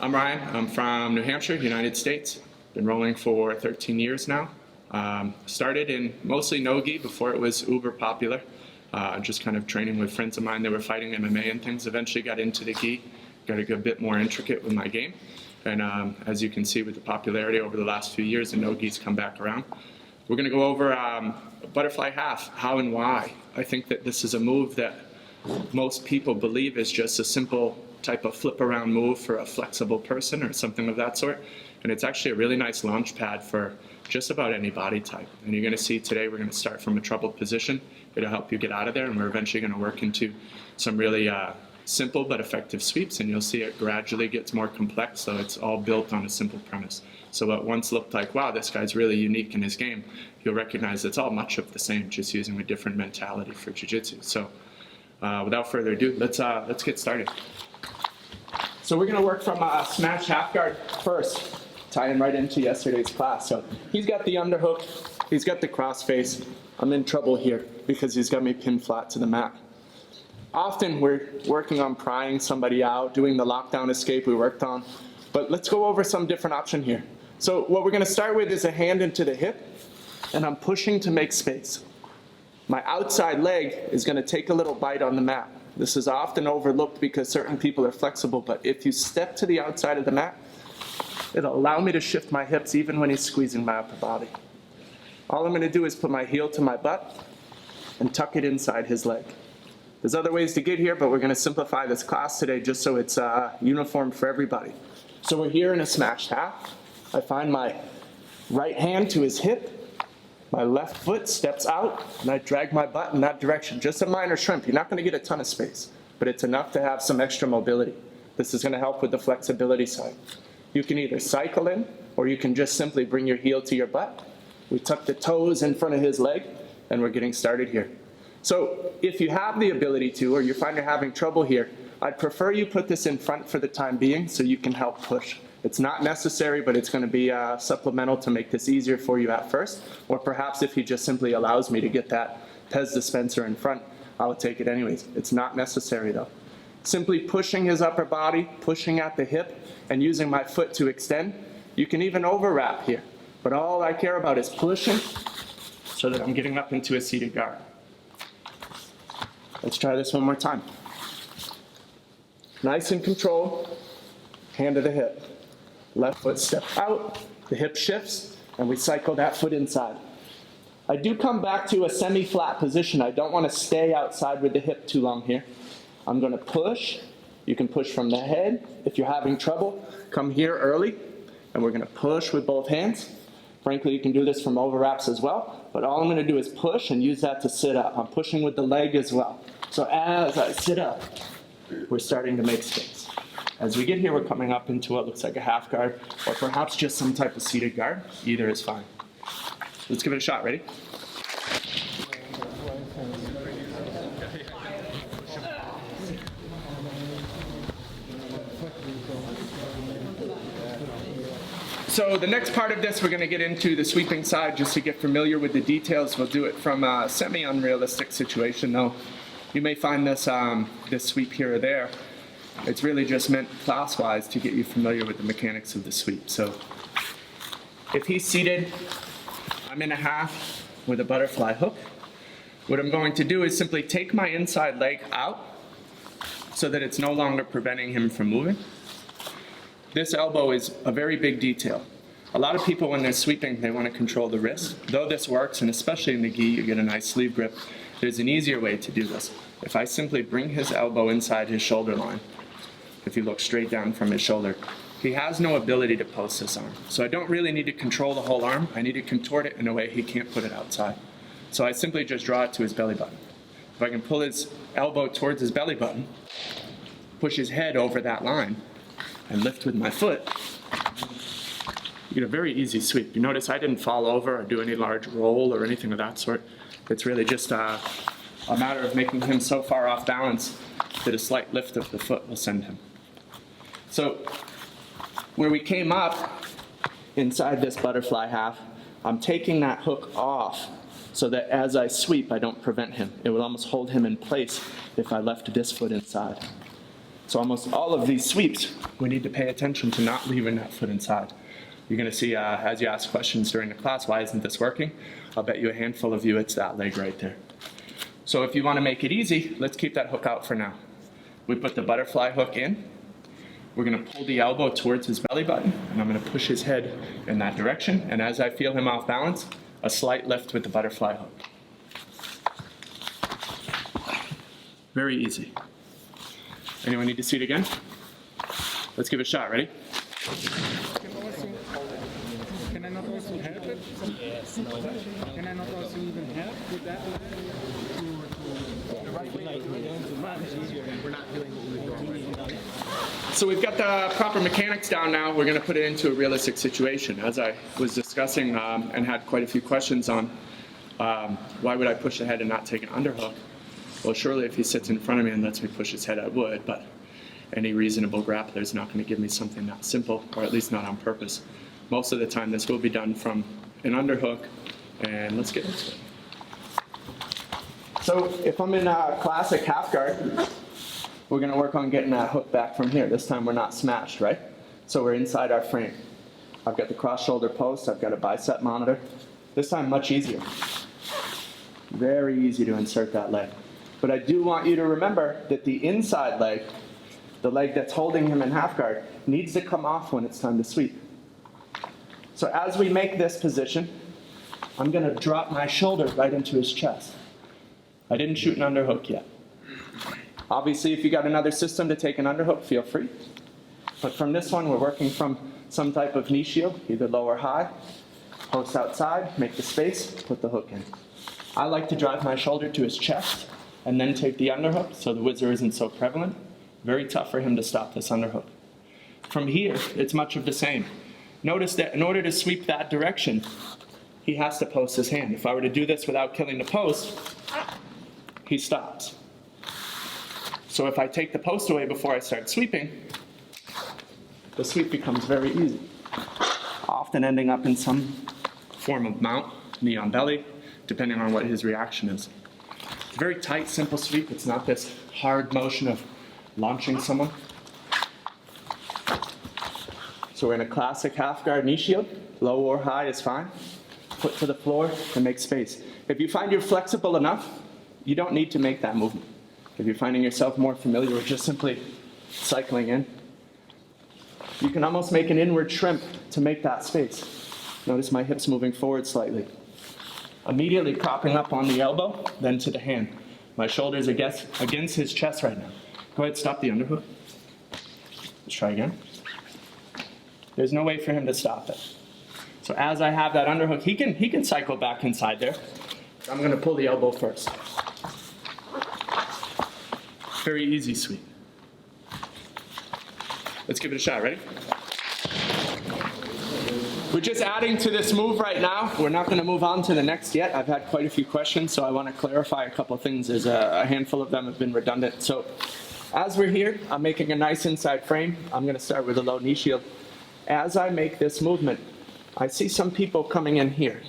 I'm Ryan. I'm from New Hampshire, United States. Been rolling for 13 years now. Started in mostly no-gi before it was uber popular. Just kind of training with friends of mine that were fighting MMA and things. Eventually got into the gi, got to get a bit more intricate with my game. And as you can see with the popularity over the last few years, the no-gi's come back around. We're going to go over butterfly half, how and why. I think that this is a move that most people believe is just a simple type of flip around move for a flexible person or something of that sort. And it's actually a really nice launch pad for just about any body type. And you're going to see today we're going to start from a troubled position. It'll help you get out of there, and we're eventually going to work into some really simple but effective sweeps, and you'll see it gradually gets more complex, so it's all built on a simple premise. So what once looked like, wow, this guy's really unique in his game, you'll recognize it's all much of the same, just using a different mentality for jiu-jitsu. So without further ado, let's get started. So we're going to work from a smash half guard first, tying right into yesterday's class. So he's got the underhook, he's got the cross face. I'm in trouble here because he's got me pinned flat to the mat. Often we're working on prying somebody out, doing the lockdown escape we worked on, but let's go over some different option here. So what we're going to start with is a hand into the hip, and I'm pushing to make space. My outside leg is going to take a little bite on the mat. This is often overlooked because certain people are flexible, but if you step to the outside of the mat, it'll allow me to shift my hips even when he's squeezing my upper body. All I'm going to do is put my heel to my butt and tuck it inside his leg. There's other ways to get here, but we're going to simplify this class today just so it's uniform for everybody. So we're here in a smashed half. I find my right hand to his hip. My left foot steps out, and I drag my butt in that direction. Just a minor shrimp. You're not going to get a ton of space, but it's enough to have some extra mobility. This is going to help with the flexibility side. You can either cycle in, or you can just simply bring your heel to your butt. We tuck the toes in front of his leg, and we're getting started here. So if you have the ability to, or you find you're having trouble here, I'd prefer you put this in front for the time being so you can help push. It's not necessary, but it's going to be supplemental to make this easier for you at first. Or perhaps if he just simply allows me to get that Pez dispenser in front, I'll take it anyways. It's not necessary though. Simply pushing his upper body, pushing at the hip, and using my foot to extend. You can even overwrap here, but all I care about is pushing so that I'm getting up into a seated guard. Let's try this one more time. Nice and controlled, hand to the hip. Left foot step out, the hip shifts, and we cycle that foot inside. I do come back to a semi-flat position. I don't want to stay outside with the hip too long here. I'm going to push. You can push from the head. If you're having trouble, come here early, and we're going to push with both hands. Frankly, you can do this from overwraps as well, but all I'm going to do is push and use that to sit up. I'm pushing with the leg as well. So as I sit up, we're starting to make space. As we get here, we're coming up into what looks like a half guard, or perhaps just some type of seated guard. Either is fine. Let's give it a shot. Ready? So the next part of this, we're going to get into the sweeping side just to get familiar with the details. We'll do it from a semi-unrealistic situation, though. You may find this, this sweep here or there. It's really just meant class-wise to get you familiar with the mechanics of the sweep. So if he's seated, I'm in a half with a butterfly hook. What I'm going to do is simply take my inside leg out so that it's no longer preventing him from moving. This elbow is a very big detail. A lot of people, when they're sweeping, they want to control the wrist. Though this works, and especially in the gi, you get a nice sleeve grip, there's an easier way to do this. If I simply bring his elbow inside his shoulder line, if you look straight down from his shoulder, he has no ability to post this arm. So I don't really need to control the whole arm. I need to contort it in a way he can't put it outside. So I simply just draw it to his belly button. If I can pull his elbow towards his belly button, push his head over that line, and lift with my foot, you get a very easy sweep. You notice I didn't fall over or do any large roll or anything of that sort. It's really just a matter of making him so far off balance that a slight lift of the foot will send him. So where we came up inside this butterfly half, I'm taking that hook off so that as I sweep, I don't prevent him. It would almost hold him in place if I left this foot inside. So almost all of these sweeps, we need to pay attention to not leaving that foot inside. You're gonna see as you ask questions during the class, why isn't this working? I'll bet you a handful of you it's that leg right there. So if you wanna make it easy, let's keep that hook out for now. We put the butterfly hook in. We're gonna pull the elbow towards his belly button, and I'm gonna push his head in that direction. And as I feel him off balance, a slight lift with the butterfly hook. Very easy. Anyone need to see it again? Let's give it a shot, ready? Can I not also help it? Yes. Can I not also even help with that? The right way. We're not doing what we were doing. So we've got the proper mechanics down now. We're going to put it into a realistic situation. As I was discussing and had quite a few questions on why would I push ahead and not take an underhook? Well, surely if he sits in front of me and lets me push his head, I would, but any reasonable grappler is not going to give me something that simple, or at least not on purpose. Most of the time, this will be done from an underhook, and let's get into it. So if I'm in a classic half guard, we're going to work on getting that hook back from here. This time we're not smashed, right? So we're inside our frame. I've got the cross shoulder post, I've got a bicep monitor. This time much easier. Very easy to insert that leg. But I do want you to remember that the inside leg, the leg that's holding him in half guard, needs to come off when it's time to sweep. So as we make this position, I'm going to drop my shoulder right into his chest. I didn't shoot an underhook yet. Obviously, if you got another system to take an underhook, feel free. But from this one, we're working from some type of knee shield, either low or high. Post outside, make the space, put the hook in. I like to drive my shoulder to his chest and then take the underhook so the whizzer isn't so prevalent. Very tough for him to stop this underhook. From here, it's much of the same. Notice that in order to sweep that direction, he has to post his hand. If I were to do this without killing the post, he stops. So if I take the post away before I start sweeping, the sweep becomes very easy, often ending up in some form of mount, knee on belly, depending on what his reaction is. It's a very tight, simple sweep. It's not this hard motion of launching someone. So we're in a classic half guard knee shield. Low or high is fine. Foot to the floor and make space. If you find you're flexible enough, you don't need to make that movement. If you're finding yourself more familiar with just simply cycling in, you can almost make an inward shrimp to make that space. Notice my hips moving forward slightly. Immediately propping up on the elbow, then to the hand. My shoulders against his chest right now. Go ahead, stop the underhook. Let's try again. There's no way for him to stop it. So as I have that underhook, he can cycle back inside there. I'm going to pull the elbow first. Very easy sweep. Let's give it a shot. Ready? We're just adding to this move right now. We're not going to move on to the next yet. I've had quite a few questions, so I want to clarify a couple of things. There's a handful of them have been redundant. So as we're here, I'm making a nice inside frame. I'm going to start with a low knee shield. As I make this movement, I see some people coming in here.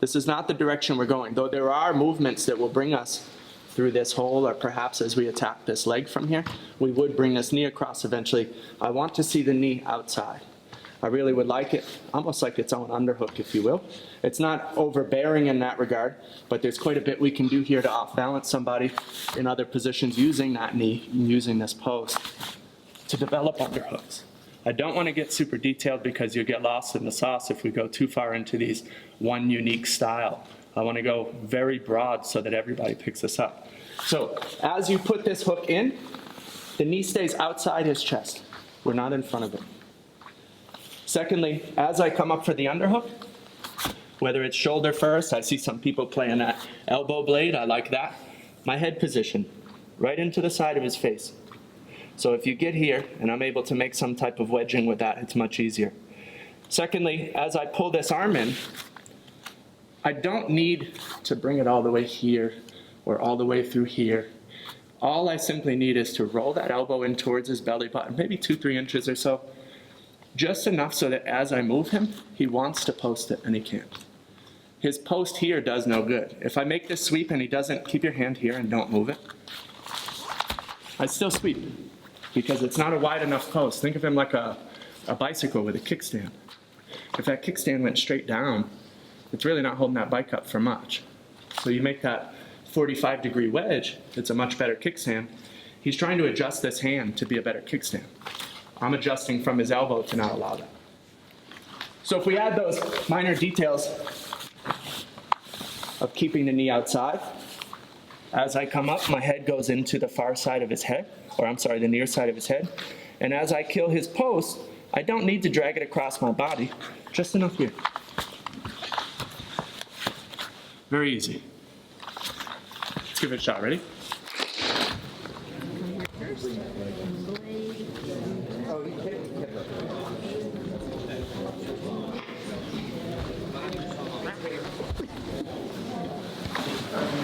This is not the direction we're going, though there are movements that will bring us through this hole, or perhaps as we attack this leg from here, we would bring this knee across eventually. I want to see the knee outside. I really would like it, almost like its own underhook, if you will. It's not overbearing in that regard, but there's quite a bit we can do here to off-balance somebody in other positions using that knee, using this post to develop underhooks. I don't want to get super detailed because you'll get lost in the sauce if we go too far into these one unique style. I want to go very broad so that everybody picks this up. So as you put this hook in, the knee stays outside his chest. We're not in front of it. Secondly, as I come up for the underhook, whether it's shoulder first, I see some people playing that elbow blade, I like that. My head position, right into the side of his face. So if you get here and I'm able to make some type of wedging with that, it's much easier. Secondly, as I pull this arm in, I don't need to bring it all the way here or all the way through here. All I simply need is to roll that elbow in towards his belly button, maybe 2-3 inches or so, just enough so that as I move him, he wants to post it and he can't. His post here does no good. If I make this sweep and he doesn't, keep your hand here and don't move it. I still sweep. because it's not a wide enough post. Think of him like a bicycle with a kickstand. If that kickstand went straight down, it's really not holding that bike up for much. So you make that 45-degree wedge, it's a much better kickstand. He's trying to adjust this hand to be a better kickstand. I'm adjusting from his elbow to not allow that. So if we add those minor details of keeping the knee outside, as I come up, my head goes into the far side of his head, or I'm sorry, the near side of his head. And as I kill his post, I don't need to drag it across my body, just enough here. Very easy. Let's give it a shot, ready?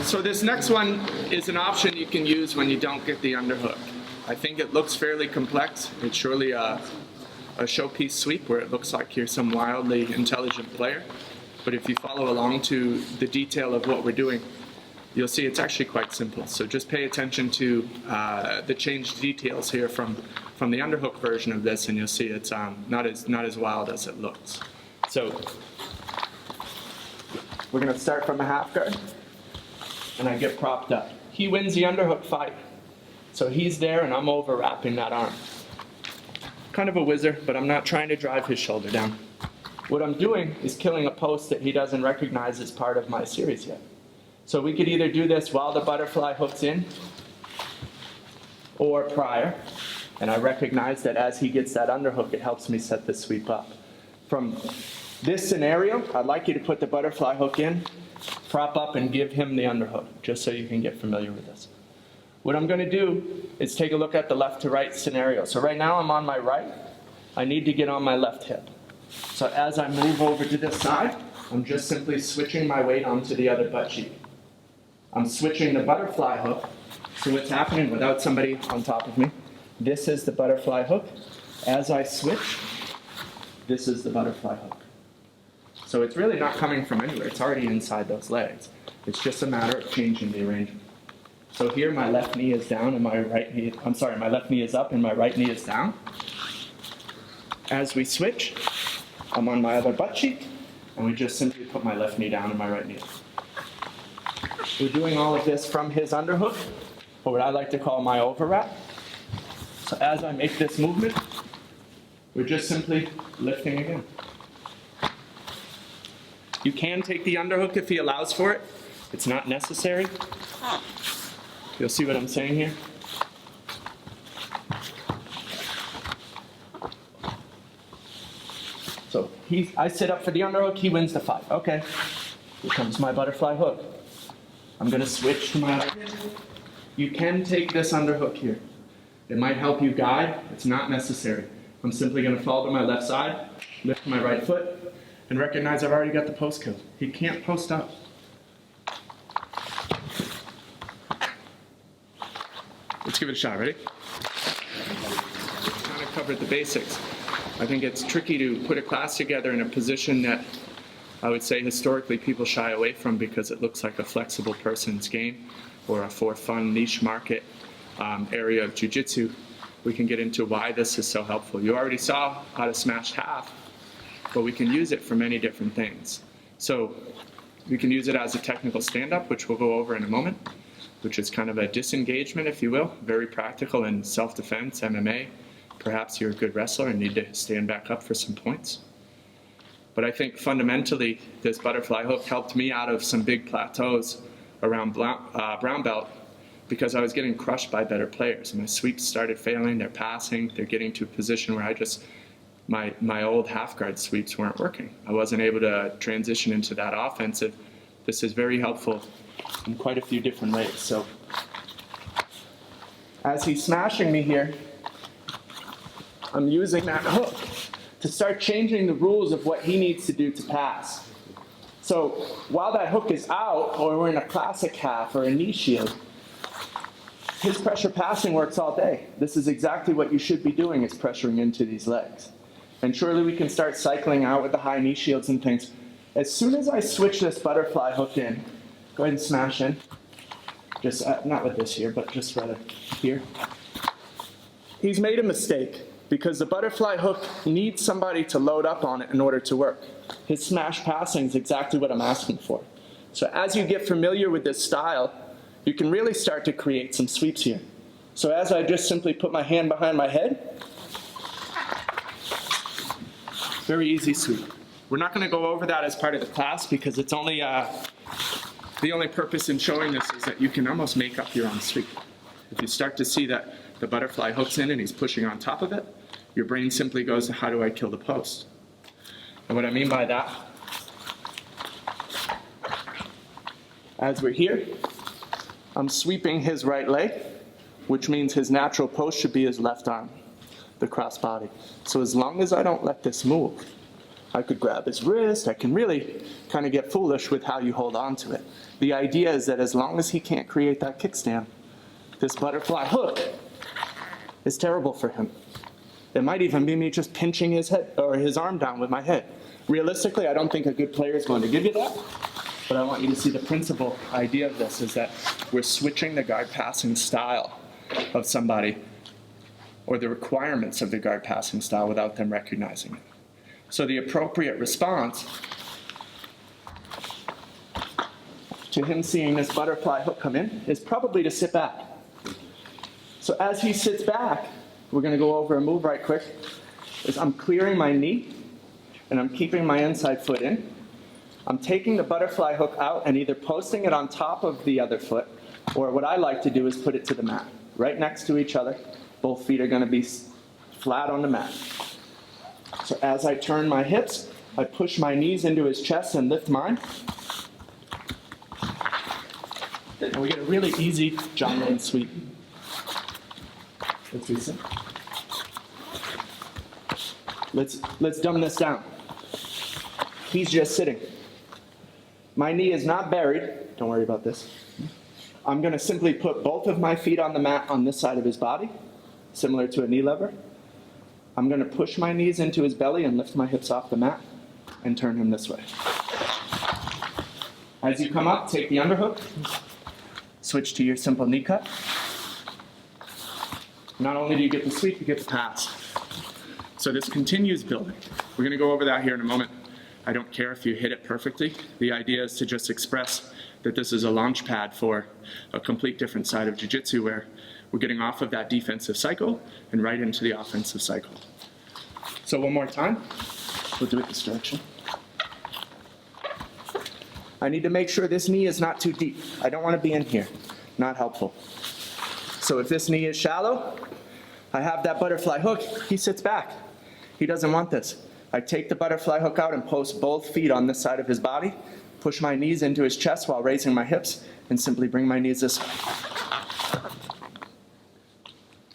So this next one is an option you can use when you don't get the underhook. I think it looks fairly complex. It's surely a showpiece sweep where it looks like you're some wildly intelligent player. But if you follow along to the detail of what we're doing, you'll see it's actually quite simple. So just pay attention to the changed details here from the underhook version of this, and you'll see it's not as wild as it looks. So we're going to start from a half guard, and I get propped up. He wins the underhook fight. So he's there, and I'm overwrapping that arm. Kind of a whizzer, but I'm not trying to drive his shoulder down. What I'm doing is killing a post that he doesn't recognize as part of my series yet. So we could either do this while the butterfly hook's in, or prior. And I recognize that as he gets that underhook, it helps me set the sweep up. From this scenario, I'd like you to put the butterfly hook in, prop up, and give him the underhook, just so you can get familiar with this. What I'm going to do is take a look at the left to right scenario. So right now I'm on my right. I need to get on my left hip. So as I move over to this side, I'm just simply switching my weight onto the other butt cheek. I'm switching the butterfly hook. So what's happening without somebody on top of me? This is the butterfly hook. As I switch, this is the butterfly hook. So it's really not coming from anywhere. It's already inside those legs. It's just a matter of changing the arrangement. So here my left knee is down and my right knee, my left knee is up and my right knee is down. As we switch, I'm on my other butt cheek, and we just simply put my left knee down and my right knee up. We're doing all of this from his underhook, or what I like to call my overwrap. So as I make this movement, we're just simply lifting again. You can take the underhook if he allows for it. It's not necessary. You'll see what I'm saying here. So I sit up for the underhook, he wins the fight. Okay, here comes my butterfly hook. I'm going to switch to my other hand. You can take this underhook here. It might help you guide. It's not necessary. I'm simply going to fall to my left side, lift my right foot, and recognize I've already got the post kill. He can't post up. Let's give it a shot. Ready? Kind of covered the basics. I think it's tricky to put a class together in a position that I would say historically people shy away from because it looks like a flexible person's game or a for fun niche market area of jiu-jitsu. We can get into why this is so helpful. You already saw how to smash half, but we can use it for many different things. So we can use it as a technical stand-up, which we'll go over in a moment, which is kind of a disengagement, if you will, very practical in self-defense, MMA. Perhaps you're a good wrestler and need to stand back up for some points. But I think fundamentally, this butterfly hook helped me out of some big plateaus around brown belt because I was getting crushed by better players. My sweeps started failing, they're passing, they're getting to a position where my old half guard sweeps weren't working. I wasn't able to transition into that offensive. This is very helpful in quite a few different ways. So as he's smashing me here, I'm using that hook to start changing the rules of what he needs to do to pass. So while that hook is out, or we're in a classic half or a knee shield, his pressure passing works all day. This is exactly what you should be doing, is pressuring into these legs. And surely we can start cycling out with the high knee shields and things. As soon as I switch this butterfly hook in, go ahead and smash in. Just, not with this here, but just rather here. He's made a mistake because the butterfly hook needs somebody to load up on it in order to work. His smash passing is exactly what I'm asking for. So as you get familiar with this style, you can really start to create some sweeps here. So as I just simply put my hand behind my head, very easy sweep. We're not going to go over that as part of the class because it's only, the only purpose in showing this is that you can almost make up your own sweep. If you start to see that the butterfly hooks in and he's pushing on top of it, your brain simply goes, how do I kill the post? And what I mean by that, as we're here, I'm sweeping his right leg, which means his natural post should be his left arm, the cross body. So as long as I don't let this move, I could grab his wrist, I can really kind of get foolish with how you hold on to it. The idea is that as long as he can't create that kickstand, this butterfly hook is terrible for him. It might even be me just pinching his head or his arm down with my head. Realistically, I don't think a good player is going to give you that, but I want you to see the principal idea of this is that we're switching the guard passing style of somebody or the requirements of the guard passing style without them recognizing it. So the appropriate response to him seeing this butterfly hook come in is probably to sit back. So as he sits back, we're going to go over a move right quick, is I'm clearing my knee and I'm keeping my inside foot in. I'm taking the butterfly hook out and either posting it on top of the other foot, or what I like to do is put it to the mat, right next to each other. Both feet are going to be flat on the mat. So as I turn my hips, I push my knees into his chest and lift mine. And we get a really easy John Wayne sweep. Let's do some. Let's dumb this down. He's just sitting. My knee is not buried. Don't worry about this. I'm going to simply put both of my feet on the mat on this side of his body, similar to a knee lever. I'm going to push my knees into his belly and lift my hips off the mat and turn him this way. As you come up, take the underhook. Switch to your simple knee cut. Not only do you get the sweep, you get the pass. So this continues building. We're going to go over that here in a moment. I don't care if you hit it perfectly. The idea is to just express that this is a launch pad for a complete different side of jiu-jitsu where we're getting off of that defensive cycle and right into the offensive cycle. So one more time. We'll do it this direction. I need to make sure this knee is not too deep. I don't want to be in here. Not helpful. So if this knee is shallow, I have that butterfly hook. He sits back. He doesn't want this. I take the butterfly hook out and post both feet on this side of his body, push my knees into his chest while raising my hips, and simply bring my knees this way.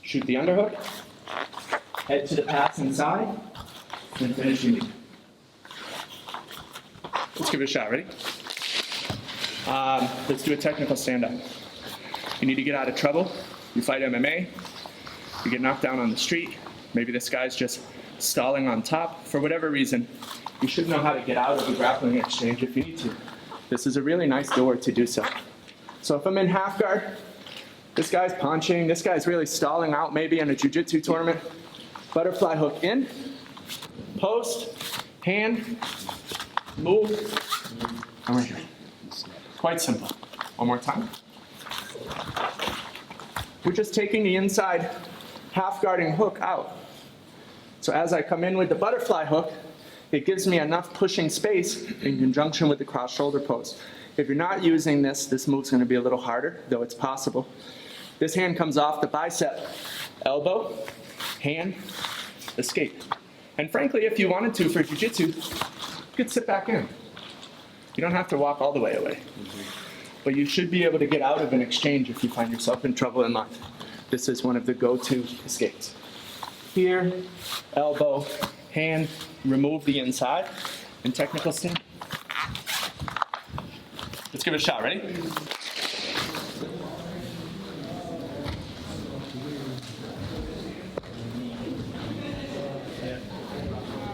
Shoot the underhook, head to the pass inside, and finish your knee. Let's give it a shot. Ready? Let's do a technical stand-up. You need to get out of trouble. You fight MMA. You get knocked down on the street. Maybe this guy's just stalling on top. For whatever reason, you should know how to get out of a grappling exchange if you need to. This is a really nice door to do so. So if I'm in half guard, this guy's punching, this guy's really stalling out maybe in a jiu-jitsu tournament. Butterfly hook in, post, hand, move, and we're here. Quite simple. One more time. We're just taking the inside half guarding hook out. So as I come in with the butterfly hook, it gives me enough pushing space in conjunction with the cross shoulder post. If you're not using this, this move's going to be a little harder, though it's possible. This hand comes off the bicep, elbow, hand, escape. And frankly, if you wanted to for jiu-jitsu, you could sit back in. You don't have to walk all the way away. But you should be able to get out of an exchange if you find yourself in trouble in life. This is one of the go-to escapes. Here, elbow, hand, remove the inside, and technical stand. Let's give it a shot. Ready?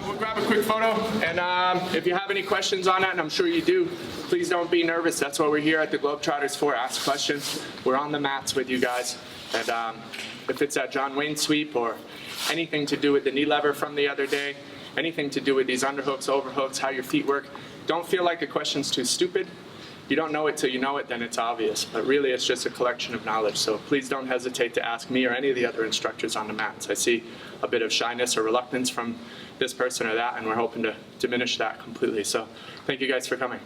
We'll grab a quick photo, and if you have any questions on that, and I'm sure you do, please don't be nervous. That's what we're here at the Globetrotters for. Ask questions. We're on the mats with you guys, and if it's that John Wayne sweep or anything to do with the knee lever from the other day, anything to do with these underhooks, overhooks, how your feet work, don't feel like a question's too stupid. You don't know it till you know it, then it's obvious. But really, it's just a collection of knowledge. So please don't hesitate to ask me or any of the other instructors on the mats. I see a bit of shyness or reluctance from this person or that, and we're hoping to diminish that completely. So thank you guys for coming.